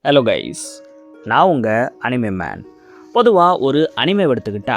Hello guys, நான் உங்கள் anime man. பொதுவாக ஒரு அனிமே எடுத்துக்கிட்டா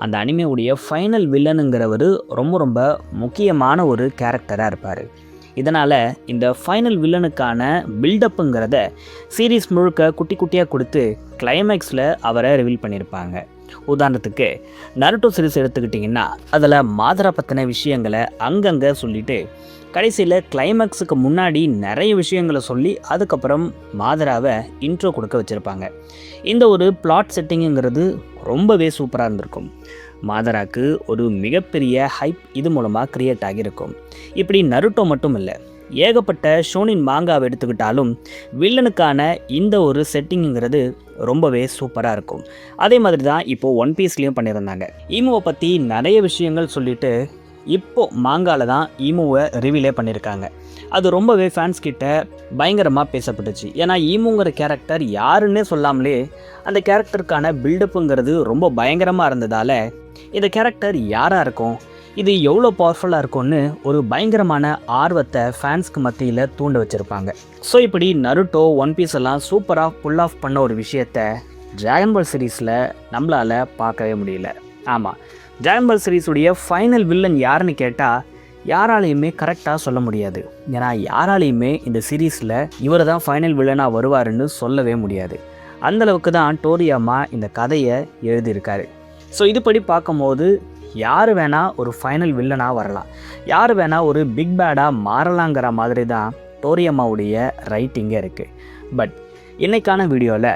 அந்த அனிமேவுடைய ஃபைனல் வில்லனுங்கிறவர் ரொம்ப ரொம்ப முக்கியமான ஒரு கேரக்டராக இருப்பார். இதனால் இந்த ஃபைனல் வில்லனுக்கான பில்டப்புங்கிறத சீரீஸ் முழுக்க குட்டி குட்டியாக கொடுத்து கிளைமேக்ஸில் அவரை ரிவீல் பண்ணியிருப்பாங்க. உதாரணத்துக்கு நருட்டோ சீரிஸ் எடுத்துக்கிட்டிங்கன்னா அதில் மாதரா பற்றின விஷயங்களை அங்கங்கே சொல்லிவிட்டு கடைசியில் கிளைமேக்ஸுக்கு முன்னாடி நிறைய விஷயங்களை சொல்லி அதுக்கப்புறம் மாதராவை இன்ட்ரோ கொடுக்க வச்சுருப்பாங்க. இந்த ஒரு பிளாட் செட்டிங்குங்கிறது ரொம்பவே சூப்பராக இருந்திருக்கும். மாதராக்கு ஒரு மிகப்பெரிய ஹைப் இது மூலமாக க்ரியேட் ஆகியிருக்கும். இப்படி நருட்டோ மட்டும் இல்லை, ஏகப்பட்ட ஷோனின் மாங்காவை எடுத்துக்கிட்டாலும் வில்லனுக்கான இந்த ஒரு செட்டிங்குங்கிறது ரொம்பவே சூப்பராக இருக்கும். அதே மாதிரி தான் இப்போது ஒன் பீஸ்லேயும் பண்ணியிருந்தாங்க. ஈமோவை பற்றி நிறைய விஷயங்கள் சொல்லிவிட்டு இப்போது மாங்காவில் தான் ஈமோவை ரிவீலே பண்ணியிருக்காங்க. அது ரொம்பவே ஃபேன்ஸ் கிட்ட பயங்கரமாக பேசப்பட்டுச்சு. ஏன்னா ஈமோங்கிற கேரக்டர் யாருன்னே சொல்லாமலே அந்த கேரக்டருக்கான பில்டப்புங்கிறது ரொம்ப பயங்கரமாக இருந்ததால் இந்த கேரக்டர் யாராக இருக்கும், இது எவ்வளோ பவர்ஃபுல்லாக இருக்கும்னு ஒரு பயங்கரமான ஆர்வத்தை ஃபேன்ஸ்க்கு மத்தியில் தூண்ட வச்சுருப்பாங்க. ஸோ இப்படி நருட்டோ ஒன் பீஸ் எல்லாம் சூப்பராக புல் ஆஃப் பண்ண ஒரு விஷயத்தை டிராகன் பால் சீரீஸில் நம்மளால் பார்க்கவே முடியல. ஆமாம், டிராகன் பால் சீரீஸுடைய ஃபைனல் வில்லன் யாருன்னு கேட்டால் யாராலையுமே கரெக்டாக சொல்ல முடியாது. ஏன்னா யாராலையுமே இந்த சீரீஸில் இவர் தான் ஃபைனல் வில்லனாக வருவாருன்னு சொல்லவே முடியாது. அந்தளவுக்கு தான் டோரியாமா இந்த கதையை எழுதியிருக்காரு. ஸோ இதுபடி பார்க்கும்போது யார் வேணால் ஒரு ஃபைனல் வில்லனாக வரலாம், யார் வேணால் ஒரு பிக் பேடாக மாறலாங்கிற மாதிரி தான் டோரியாமாவுடைய ரைட்டிங்கே இருக்குது. பட் இன்றைக்கான வீடியோவில்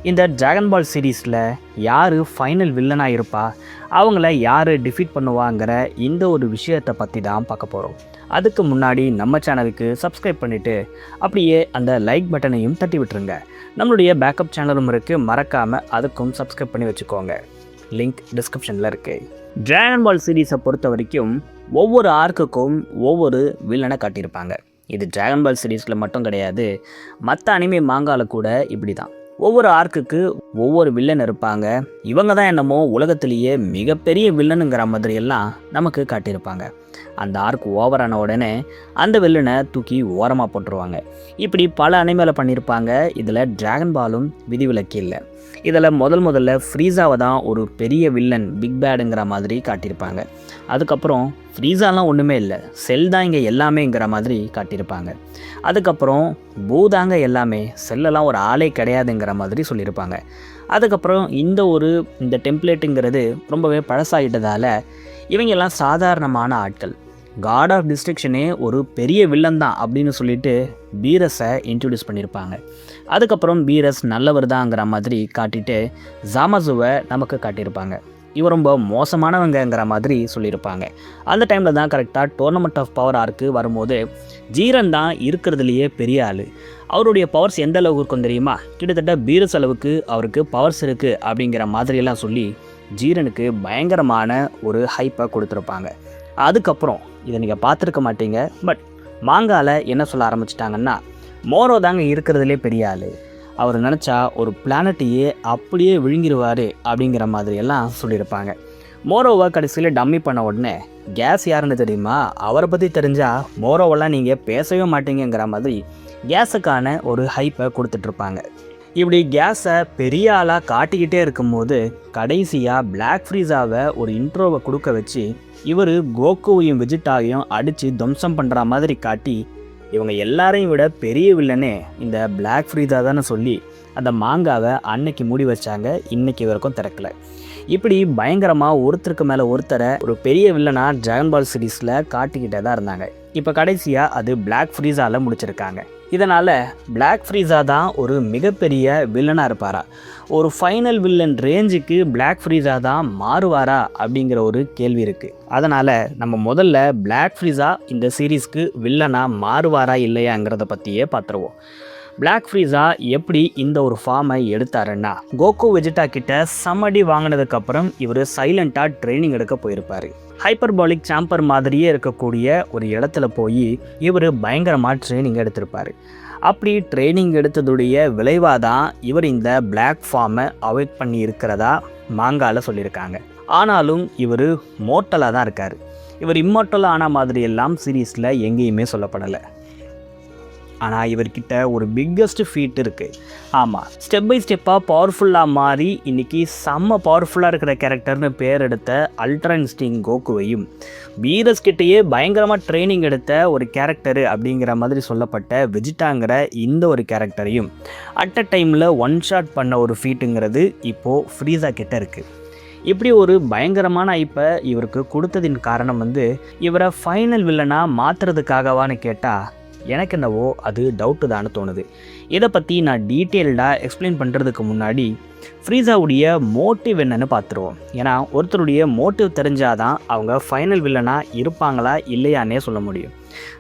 இந்த டிராகன் பால் சீரீஸில் யார் ஃபைனல் வில்லனாக இருப்பா, அவங்கள யார் டிஃபீட் பண்ணுவாங்கிற இந்த ஒரு விஷயத்தை பற்றி தான் பார்க்க போகிறோம். அதுக்கு முன்னாடி நம்ம சேனலுக்கு சப்ஸ்கிரைப் பண்ணிவிட்டு அப்படியே அந்த லைக் பட்டனையும் தட்டி விட்டுருங்க. நம்மளுடைய பேக்கப் சேனலும் இருக்குது, மறக்காமல் அதுக்கும் சப்ஸ்கிரைப் பண்ணி வச்சுக்கோங்க. லிங்க் டிஸ்கிரிப்ஷனில் இருக்குது. டிராகன் பால் சீரீஸை பொறுத்த வரைக்கும் ஒவ்வொரு ஆர்க்குக்கும் ஒவ்வொரு வில்லனை காட்டியிருப்பாங்க. இது டிராகன் பால் சீரீஸில் மட்டும் கிடையாது, மற்ற அனிமே மாங்காவில் கூட இப்படி தான். ஒவ்வொரு ஆர்க்குக்கு ஒவ்வொரு வில்லன் இருப்பாங்க. இவங்க தான் என்னமோ உலகத்திலேயே மிகப்பெரிய வில்லனுங்கிற மாதிரியெல்லாம் நமக்கு காட்டியிருப்பாங்க. அந்த ஆர்க் ஓவரான உடனே அந்த வில்லனை தூக்கி ஓரமாக போட்டுருவாங்க. இப்படி பல அனிமேல பண்ணியிருப்பாங்க. இதில் டிராகன் பாலும் விதிவிலக்கு இல்லை. இதில் முதல்ல ஃப்ரீஸாவை தான் ஒரு பெரிய வில்லன் பிக் பேடுங்கிற மாதிரி காட்டியிருப்பாங்க. அதுக்கப்புறம் ஃப்ரீஸாலாம் ஒன்றுமே இல்லை, செல் தான் இங்கே எல்லாமேங்கிற மாதிரி காட்டியிருப்பாங்க. அதுக்கப்புறம் பூதாங்க எல்லாமே, செல்லெல்லாம் ஒரு ஆளே கிடையாதுங்கிற மாதிரி சொல்லியிருப்பாங்க. அதுக்கப்புறம் இந்த டெம்ப்ளேட்டுங்கிறது ரொம்பவே பழசாகிட்டதால் இவங்கெல்லாம் சாதாரணமான ஆட்கள், காட் ஆஃப் டிஸ்ட்ரக்ஷனே ஒரு பெரிய வில்லன் தான் அப்படின்னு சொல்லிட்டு பீரஸை இன்ட்ரடியூஸ் பண்ணியிருப்பாங்க. அதுக்கப்புறம் பீரஸ் நல்லவர் தாங்கிற மாதிரி காட்டிட்டு ஜாமசுவை நமக்கு காட்டியிருப்பாங்க. இவர் ரொம்ப மோசமானவங்கிற மாதிரி சொல்லியிருப்பாங்க. அந்த டைமில் தான் கரெக்டாக டோர்னமெண்ட் ஆஃப் பவர் ஆர்க்கு வரும்போது ஜீரன் தான் இருக்கிறதுலையே பெரிய ஆள். அவருடைய பவர்ஸ் எந்த அளவுக்கு இருக்கும் தெரியுமா, கிட்டத்தட்ட பீரஸ் அளவுக்கு அவருக்கு பவர்ஸ் இருக்குது அப்படிங்கிற மாதிரியெல்லாம் சொல்லி ஜீரனுக்கு பயங்கரமான ஒரு ஹைப்பை கொடுத்துருப்பாங்க. அதுக்கப்புறம் இதை நீங்கள் பார்த்துருக்க மாட்டீங்க, பட் மாங்காவில் என்ன சொல்ல ஆரம்பிச்சிட்டாங்கன்னா, மோரோ தாங்க இருக்கிறதுலே பெரிய ஆள், அவர் நினச்சா ஒரு பிளானட்டையே அப்படியே விழுங்கிடுவார் அப்படிங்கிற மாதிரியெல்லாம் சொல்லியிருப்பாங்க. மோரோவை கடைசியில் டம்மி பண்ண உடனே கேஸ் யாருன்னு தெரியுமா, அவரை பற்றி தெரிஞ்சால் மோரோவெல்லாம் நீங்கள் பேசவே மாட்டீங்கிற மாதிரி கேஸுக்கான ஒரு ஹைப்பை கொடுத்துட்ருப்பாங்க. இப்படி கேஸை பெரிய ஆளாக காட்டிக்கிட்டே இருக்கும்போது கடைசியாக பிளாக் ஃப்ரீஸாவை ஒரு இன்ட்ரோவை கொடுக்க வச்சு இவர் கோகுவையும் வெஜிட்டாவையும் அடித்து துவம்சம் பண்ணுற மாதிரி காட்டி இவங்க எல்லாரையும் விட பெரிய வில்லனே இந்த பிளாக் ஃப்ரீஸா தானே சொல்லி அந்த மாங்காவை அன்னைக்கு மூடி வச்சாங்க. இன்றைக்கி வரைக்கும் திறக்கலை. இப்படி பயங்கரமாக ஒருத்தருக்கு மேலே ஒருத்தரை ஒரு பெரிய வில்லனாக டிராகன் பால் சீரீஸில் காட்டிக்கிட்டே தான் இருந்தாங்க. இப்போ கடைசியாக அது பிளாக் ஃப்ரீஸாவில் முடிச்சிருக்காங்க. இதனால் பிளாக் ஃப்ரீஸா தான் ஒரு மிகப்பெரிய வில்லனாக இருப்பாரா, ஒரு ஃபைனல் வில்லன் ரேஞ்சுக்கு பிளாக் ஃப்ரீஸா தான் மாறுவாரா அப்படிங்கிற ஒரு கேள்வி இருக்குது. அதனால் நம்ம முதல்ல பிளாக் ஃப்ரீஸா இந்த சீரீஸ்க்கு வில்லனாக மாறுவாரா இல்லையாங்கிறத பற்றியே பார்த்துருவோம். பிளாக் ஃப்ரீஸா எப்படி இந்த ஒரு ஃபார்மை எடுத்தாருன்னா, கோகு வெஜிட்டா கிட்ட சம்மடி வாங்கினதுக்கப்புறம் இவர் சைலண்ட்டாக ட்ரைனிங் எடுக்க போயிருப்பார். ஹைப்பர்பாலிக் சாம்பர் மாதிரியே இருக்கக்கூடிய ஒரு இடத்துல போய் இவர் பயங்கரமாக ட்ரைனிங் எடுத்திருப்பார். அப்படி ட்ரைனிங் எடுத்ததுடைய விளைவாக தான் இவர் இந்த பிளாக் ஃபார்மை அவாய்ட் பண்ணி இருக்கிறதா மாங்காவில் சொல்லியிருக்காங்க. ஆனாலும் இவர் மோர்ட்டலாக தான் இருக்கார். இவர் இம்மோர்ட்டலாக ஆன மாதிரி எல்லாம் சீரீஸில் எங்கேயுமே சொல்லப்படலை. ஆனால் இவர்கிட்ட ஒரு பிக்கஸ்ட் ஃபீட் இருக்குது. ஆமாம், ஸ்டெப் பை ஸ்டெப்பாக பவர்ஃபுல்லாக மாறி இன்றைக்கி செம்ம பவர்ஃபுல்லாக இருக்கிற கேரக்டர்னு பேர் எடுத்த அல்ட்ரா இன்ஸ்டிங் கோகுவையும், வீரஸ்கிட்டையே பயங்கரமாக ட்ரைனிங் எடுத்த ஒரு கேரக்டரு அப்படிங்கிற மாதிரி சொல்லப்பட்ட வெஜிட்டாங்கிற இந்த ஒரு கேரக்டரையும் அட் அ டைமில் ஒன் ஷாட் பண்ண ஒரு ஃபீட்டுங்கிறது இப்போது ஃப்ரீஸா கிட்ட இருக்குது. இப்படி ஒரு பயங்கரமான ஐப்பை இவருக்கு கொடுத்ததின் காரணம் இவரை ஃபைனல் வில்லனாக மாற்றுறதுக்காகவான்னு கேட்டால் எனக்கு என்னவோ அது டவுட்டு தான்னு தோணுது. இதை பற்றி நான் டீட்டெயில்டாக எக்ஸ்பிளைன் பண்ணுறதுக்கு முன்னாடி ஃப்ரீஸாவுடைய மோட்டிவ் என்னன்னு பார்த்துருவோம். ஏன்னா ஒருத்தருடைய மோட்டிவ் தெரிஞ்சாதான் அவங்க ஃபைனல் வில்லனாக இருப்பாங்களா இல்லையானே சொல்ல முடியும்.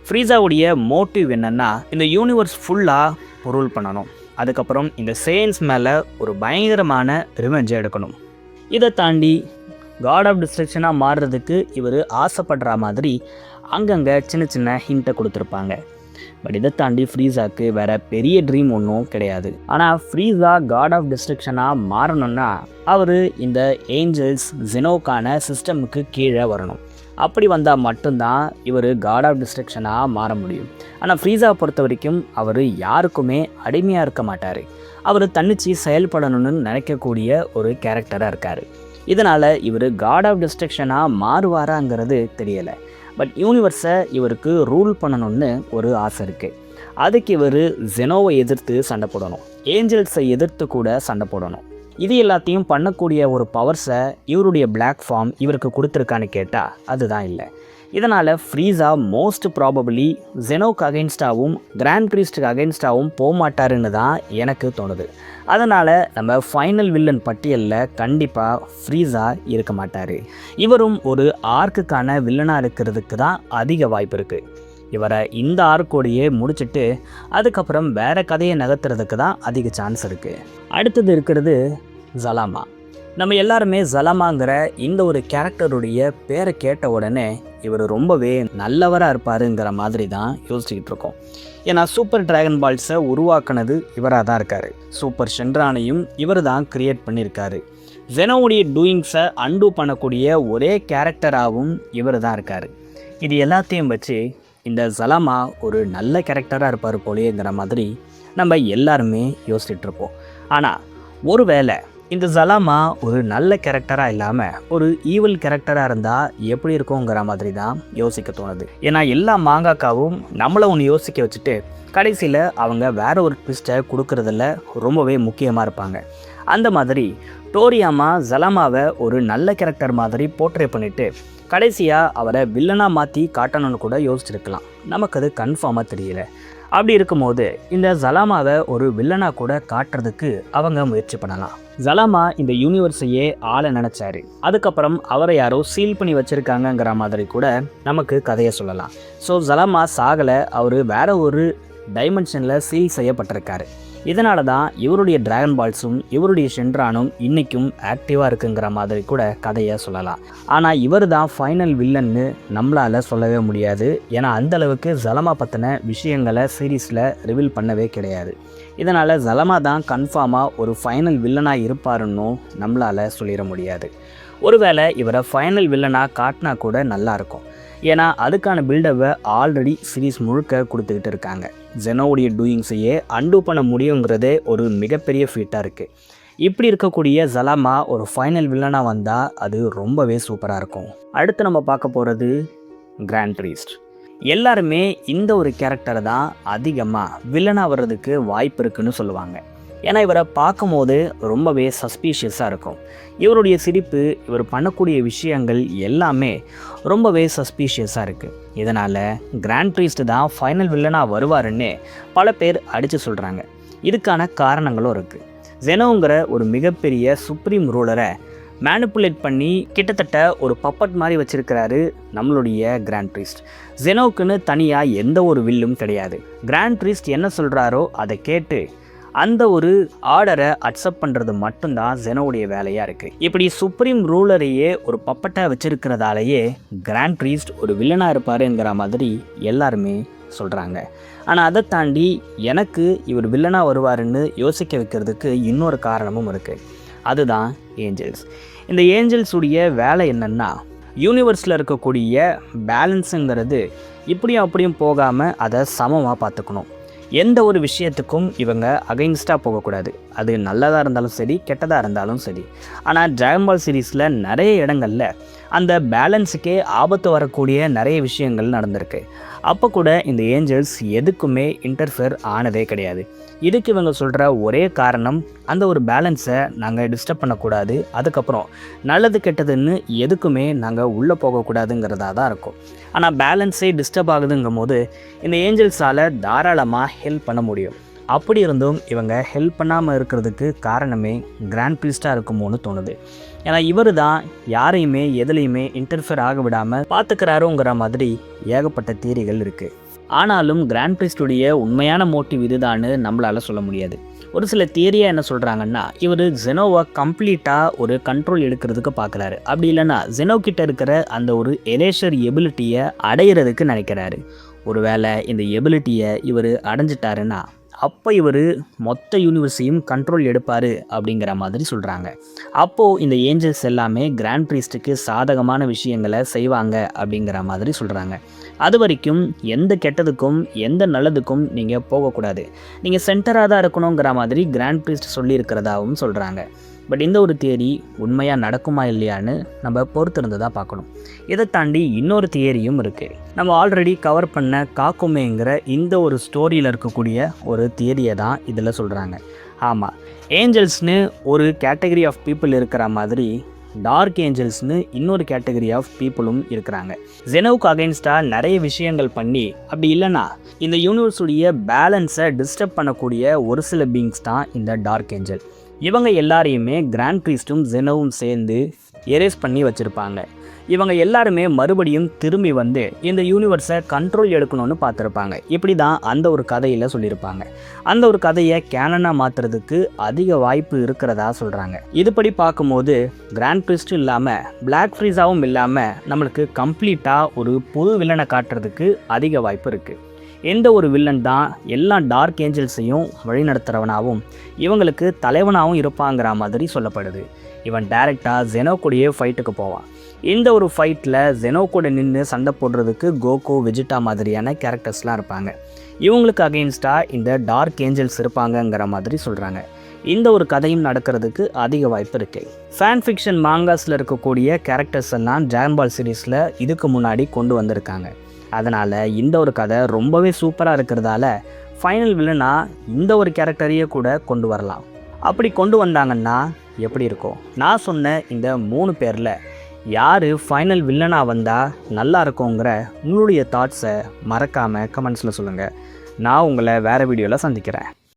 ஃப்ரீஸாவுடைய மோட்டிவ் என்னென்னா, இந்த யூனிவர்ஸ் ஃபுல்லாக ரூல் பண்ணணும், அதுக்கப்புறம் இந்த சேயன்ஸ் மேலே ஒரு பயங்கரமான ரிவெஞ்சை எடுக்கணும். இதை தாண்டி காட் ஆஃப் டிஸ்ட்ரக்ஷனாக மாறுறதுக்கு இவர் ஆசைப்படுற மாதிரி அங்கங்கே சின்ன சின்ன ஹிண்ட்டை கொடுத்துருப்பாங்க. பட் இதை தாண்டி ஃப்ரீஸாக்கு வேறு பெரிய ட்ரீம் ஒன்றும் கிடையாது. ஆனால் ஃப்ரீஸா காட் ஆஃப் டிஸ்ட்ரக்ஷனாக மாறணும்னா அவர் இந்த ஏஞ்சல்ஸ் ஜெனோக்கான சிஸ்டமுக்கு கீழே வரணும். அப்படி வந்தால் மட்டும்தான் இவர் காட் ஆஃப் டிஸ்ட்ரக்ஷனாக மாற முடியும். ஆனால் ஃப்ரீஸாவை பொறுத்த வரைக்கும் அவர் யாருக்குமே அடிமையாக இருக்க மாட்டார். அவர் தன்னிச்சு செயல்படணும்னு நினைக்கக்கூடிய ஒரு கேரக்டராக இருக்கார். இதனால் இவர் காட் ஆஃப் டிஸ்ட்ரக்ஷனாக மாறுவாராங்கிறது தெரியலை. பட் யூனிவர்ஸை இவருக்கு ரூல் பண்ணணும்னு ஒரு ஆசை இருக்குது. அதுக்கு இவர் ஜெனோவை எதிர்த்து சண்டை போடணும், ஏஞ்சல்ஸை எதிர்த்து கூட சண்டை போடணும். இது எல்லாத்தையும் பண்ணக்கூடிய ஒரு பவர்ஸை இவருடைய பிளாக் ஃபார்ம் இவருக்கு கொடுத்துருக்கான்னு கேட்டால் அதுதான் இல்லை. இதனால் ஃப்ரீஸா மோஸ்ட் ப்ராபபிளி ஜெனோக்கு அகெயின்ஸ்டாகவும் கிராண்ட் ப்ரீஸ்ட்டுக்கு அகெயின்ஸ்டாகவும் போகமாட்டாருன்னு தான் எனக்கு தோணுது. அதனால் நம்ம ஃபைனல் வில்லன் பட்டியலில் கண்டிப்பாக ஃப்ரீஸா இருக்க மாட்டார். இவரும் ஒரு ஆர்க்குக்கான வில்லனாக இருக்கிறதுக்கு தான் அதிக வாய்ப்பு இருக்குது. இவரை இந்த ஆர்க்கோடையே முடிச்சுட்டு அதுக்கப்புறம் வேறு கதையை நகர்த்துறதுக்கு தான் அதிக சான்ஸ் இருக்குது. அடுத்தது இருக்கிறது ஜலாமா. நம்ம எல்லாருமே ஜலாமாங்கிற இந்த ஒரு கேரக்டருடைய பேரை கேட்ட உடனே இவர் ரொம்பவே நல்லவராக இருப்பாருங்கிற மாதிரி தான் யோசிச்சுக்கிட்டு இருக்கோம். ஏன்னா சூப்பர் டிராகன் பால்ஸை உருவாக்குனது இவராக தான் இருக்கார். சூப்பர் ஷென்ரானையும் இவர் தான் கிரியேட் பண்ணியிருக்காரு. ஜெனோவுடைய டூயிங்ஸை அன்டூ பண்ணக்கூடிய ஒரே கேரக்டராகவும் இவர் தான் இருக்கார். இது எல்லாத்தையும் வச்சு இந்த ஜலாமா ஒரு நல்ல கேரக்டராக இருப்பார் போலேங்கிற மாதிரி நம்ம எல்லாருமே யோசிச்சுட்ருப்போம். ஆனால் ஒருவேளை இந்த ஜலாமா ஒரு நல்ல கேரக்டராக இல்லாமல் ஒரு ஈவில் கேரக்டராக இருந்தால் எப்படி இருக்குங்கிற மாதிரி தான் யோசிக்க தோணுது. ஏன்னா எல்லா மாங்காக்காவும் நம்மளை ஒன்று யோசிக்க வச்சுட்டு கடைசியில் அவங்க வேற ஒரு ட்விஸ்ட்டை கொடுக்கறதில்ல ரொம்பவே முக்கியமாக இருப்பாங்க. அந்த மாதிரி டோரியாமா ஜலாமாவை ஒரு நல்ல கேரக்டர் மாதிரி போர்ட்ரே பண்ணிவிட்டு கடைசியாக அவரை வில்லனாக மாற்றி காட்டணும்னு கூட யோசிச்சிருக்கலாம். நமக்கு அது கன்ஃபார்மாக தெரியல. அப்படி இருக்கும்போது இந்த ஜலாமாவை ஒரு வில்லனாக கூட காட்டுறதுக்கு அவங்க முயற்சி பண்ணலாம். ஜலாமா இந்த யூனிவர்ஸையே ஆள நினச்சாரு. அதுக்கப்புறம் அவரை யாரோ சீல் பண்ணி வச்சுருக்காங்கங்கிற மாதிரி கூட நமக்கு கதையை சொல்லலாம். ஸோ ஜலாமா சாகலை, அவர் வேற ஒரு டைமென்ஷனில் சீல் செய்யப்பட்டிருக்காரு. இதனால தான் இவருடைய டிராகன் பால்ஸும் இவருடைய ஷென்ரானும் இன்றைக்கும் ஆக்டிவாக இருக்குங்கிற மாதிரி கூட கதையை சொல்லலாம். ஆனால் இவர் தான் ஃபைனல் வில்லன்னு நம்மளால் சொல்லவே முடியாது. ஏன்னா அந்தளவுக்கு ஜலமா பற்றின விஷயங்களை சீரீஸில் ரிவீல் பண்ணவே கிடையாது. இதனால் ஜலமா தான் கன்ஃபார்மாக ஒரு ஃபைனல் வில்லனாக இருப்பாருன்னும் நம்மளால் சொல்லிட முடியாது. ஒருவேளை இவரை ஃபைனல் வில்லனாக காட்டினா கூட நல்லாயிருக்கும். ஏன்னா அதுக்கான பில்டப்பை ஆல்ரெடி சீரீஸ் முழுக்க கொடுத்துக்கிட்டு இருக்காங்க. ஜெனோவுடைய டூயிங்ஸையே அன்டூ பண்ண முடியுங்கிறதே ஒரு மிகப்பெரிய ஃபீட்டாக இருக்குது. இப்படி இருக்கக்கூடிய ஜலாமா ஒரு ஃபைனல் வில்லனாக வந்தால் அது ரொம்பவே சூப்பராக இருக்கும். அடுத்து நம்ம பார்க்க போகிறது கிராண்ட் ப்ரீஸ்ட். எல்லாருமே இந்த ஒரு கேரக்டரை தான் அதிகமாக வில்லனாக வர்றதுக்கு வாய்ப்பு இருக்குன்னு சொல்லுவாங்க. ஏன்னா இவரை பார்க்கும் போது ரொம்பவே சஸ்பீஷியஸாக இருக்கும். இவருடைய சிரிப்பு, இவர் பண்ணக்கூடிய விஷயங்கள் எல்லாமே ரொம்பவே சஸ்பீஷியஸாக இருக்குது. இதனால் கிராண்ட் ப்ரீஸ்ட் தான் ஃபைனல் வில்லனாக வருவாருன்னு பல பேர் அடித்து சொல்கிறாங்க. இதுக்கான காரணங்களும் இருக்குது. ஜெனோங்கிற ஒரு மிகப்பெரிய சுப்ரீம் ரூலரை மேனிப்புலேட் பண்ணி கிட்டத்தட்ட ஒரு பப்பட் மாதிரி வச்சுருக்கிறாரு நம்மளுடைய கிராண்ட் ப்ரீஸ்ட். ஜெனோவுக்குன்னு தனியாக எந்த ஒரு வில்லும் கிடையாது. கிராண்ட் ப்ரீஸ்ட் என்ன சொல்கிறாரோ அதை கேட்டு அந்த ஒரு ஆர்டரை அக்செப்ட் பண்ணுறது மட்டும்தான் ஜெனோவுடைய வேலையாக இருக்குது. இப்படி சுப்ரீம் ரூலரையே ஒரு பப்பட்டாக வச்சுருக்கிறதாலேயே கிராண்ட் ப்ரீஸ்ட் ஒரு வில்லனாக இருப்பாருங்கிற மாதிரி எல்லாருமே சொல்கிறாங்க. ஆனால் அதை தாண்டி எனக்கு இவர் வில்லனாக வருவாருன்னு யோசிக்க வைக்கிறதுக்கு இன்னொரு காரணமும் இருக்குது. அதுதான் ஏஞ்சல்ஸ். இந்த ஏஞ்சல்ஸுடைய வேலை என்னென்னா, யூனிவர்ஸில் இருக்கக்கூடிய பேலன்ஸுங்கிறது இப்படியும் அப்படியும் போகாமல் அதை சமமாக பார்த்துக்கணும். எந்த ஒரு விஷயத்துக்கும் இவங்க அகைன்ஸ்டாக போகக்கூடாது. அது நல்லதாக இருந்தாலும் சரி, கெட்டதாக இருந்தாலும் சரி. ஆனால் டிராகன் பால் சீரீஸில் நிறைய இடங்களில் அந்த பேலன்ஸுக்கே ஆபத்து வரக்கூடிய நிறைய விஷயங்கள் நடந்திருக்கு. அப்போ கூட இந்த ஏஞ்சல்ஸ் எதுக்குமே இன்டர்ஃபியர் ஆனதே கிடையாது. இதுக்கு இவங்க சொல்கிற ஒரே காரணம், அந்த ஒரு பேலன்ஸை நாங்கள் டிஸ்டர்ப் பண்ணக்கூடாது, அதுக்கப்புறம் நல்லது கெட்டதுன்னு எதுக்குமே நாங்கள் உள்ளே போகக்கூடாதுங்கிறதா தான் இருக்கும். ஆனால் பேலன்ஸே டிஸ்டர்ப் ஆகுதுங்கும் போது இந்த ஏஞ்சல்ஸால் தாராளமாக ஹெல்ப் பண்ண முடியும். அப்படி இருந்தும் இவங்க ஹெல்ப் பண்ணாமல் இருக்கிறதுக்கு காரணமே கிராண்ட் ப்ரீஸ்டாக இருக்குமோன்னு தோணுது. ஏன்னா இவர் தான் யாரையுமே எதுலேயுமே இன்டர்ஃபியர் ஆக விடாமல் பார்த்துக்கிறாரோங்கிற மாதிரி ஏகப்பட்ட தியரிகள் இருக்குது. ஆனாலும் கிராண்ட் ப்ரீஸ்டுடைய உண்மையான மோட்டிவ் இதுதான்னு நம்மளால் சொல்ல முடியாது. ஒரு சில தியரியாக என்ன சொல்கிறாங்கன்னா, இவர் ஜெனோவை கம்ப்ளீட்டாக ஒரு கண்ட்ரோல் எடுக்கிறதுக்கு பார்க்குறாரு. அப்படி இல்லைன்னா ஜெனோ கிட்ட இருக்கிற அந்த ஒரு எரேஷர் எபிலிட்டியை அடையிறதுக்கு நினைக்கிறாரு. ஒருவேளை இந்த எபிலிட்டியை இவர் அடைஞ்சிட்டாருன்னா அப்போ இவர் மொத்த யூனிவர்ஸையும் கண்ட்ரோல் எடுப்பார் அப்படிங்கிற மாதிரி சொல்கிறாங்க. அப்போது இந்த ஏஞ்சல்ஸ் எல்லாமே கிராண்ட் ப்ரீஸ்ட்டுக்கு சாதகமான விஷயங்களை செய்வாங்க அப்படிங்கிற மாதிரி சொல்கிறாங்க. அது வரைக்கும் எந்த கெட்டதுக்கும் எந்த நல்லதுக்கும் நீங்கள் போகக்கூடாது, நீங்கள் சென்டராக தான் இருக்கணுங்கிற மாதிரி கிராண்ட் ப்ரீஸ்ட் சொல்லியிருக்கிறதாகவும் சொல்கிறாங்க. பட் இந்த ஒரு தியரி உண்மையாக நடக்குமா இல்லையான்னு நம்ம பொறுத்திருந்து தான் பார்க்கணும். இதை தாண்டி இன்னொரு தியரியும் இருக்குது. நம்ம ஆல்ரெடி கவர் பண்ண காக்குமேங்கிற இந்த ஒரு ஸ்டோரியில் இருக்கக்கூடிய ஒரு தியரியை தான் இதில் சொல்கிறாங்க. ஆமாம், ஏஞ்சல்ஸ்னு ஒரு கேட்டகரி ஆஃப் பீப்புள் இருக்கிற மாதிரி டார்க் ஏஞ்சல்ஸ்னு இன்னொரு கேட்டகரி ஆஃப் பீப்புளும் இருக்கிறாங்க. ஜெனோவுக்கு அகைன்ஸ்டாக நிறைய விஷயங்கள் பண்ணி, அப்படி இல்லைன்னா இந்த யூனிவர்ஸுடைய பேலன்ஸை டிஸ்டர்ப் பண்ணக்கூடிய ஒரு சில பீயிங்ஸ் தான் இந்த டார்க் ஏஞ்சல். இவங்க எல்லாரையுமே கிராண்ட் ப்ரீஸ்ட்டும் ஜெனோவும் சேர்ந்து எரேஸ் பண்ணி வச்சுருப்பாங்க. இவங்க எல்லாருமே மறுபடியும் திரும்பி வந்து இந்த யூனிவர்ஸை கண்ட்ரோல் எடுக்கணும்னு பார்த்துருப்பாங்க. இப்படி தான் அந்த ஒரு கதையில் சொல்லியிருப்பாங்க. அந்த ஒரு கதையை கேனனாக மாற்றுறதுக்கு அதிக வாய்ப்பு இருக்கிறதா சொல்கிறாங்க. இதுபடி பார்க்கும்போது கிராண்ட் ப்ரீஸ்ட்டும் இல்லாமல் பிளாக் ஃப்ரீஸாகவும் இல்லாமல் நம்மளுக்கு கம்ப்ளீட்டாக ஒரு புது வில்லனை காட்டுறதுக்கு அதிக வாய்ப்பு இருக்குது. எந்த ஒரு வில்லன் தான் எல்லா டார்க் ஏஞ்சல்ஸையும் வழிநடத்துகிறவனாகவும் இவங்களுக்கு தலைவனாகவும் இருப்பாங்கிற மாதிரி சொல்லப்படுது. இவன் டைரெக்டாக ஜெனோ கூடயே ஃபைட்டுக்கு போவான். இந்த ஒரு ஃபைட்டில் ஜெனோ கூட நின்று சண்டை போடுறதுக்கு கோகோ, வெஜிட்டா மாதிரியான கேரக்டர்ஸ்லாம் இருப்பாங்க. இவங்களுக்கு அகெயின்ஸ்டாக இந்த டார்க் ஏஞ்சல்ஸ் இருப்பாங்கங்கிற மாதிரி சொல்கிறாங்க. இந்த ஒரு கதையும் நடக்கிறதுக்கு அதிக வாய்ப்பு இருக்குது. ஃபேன் ஃபிக்ஷன் மாங்காஸில் இருக்கக்கூடிய கேரக்டர்ஸ் எல்லாம் டிராகன் பால் சீரீஸில் இதுக்கு முன்னாடி கொண்டு வந்திருக்காங்க. அதனால் இந்த ஒரு கதை ரொம்பவே சூப்பராக இருக்கிறதால ஃபைனல் வில்லனாக இந்த ஒரு கேரக்டரையே கூட கொண்டு வரலாம். அப்படி கொண்டு வந்தாங்கன்னா எப்படி இருக்கும்? நான் சொன்ன இந்த 3 பேரில் யார் ஃபைனல் வில்லனாக வந்தால் நல்லா இருக்குங்கிற உங்களுடைய தாட்ஸை மறக்காமல் கமெண்ட்ஸில் சொல்லுங்கள். நான் உங்களை வேறு வீடியோவில் சந்திக்கிறேன்.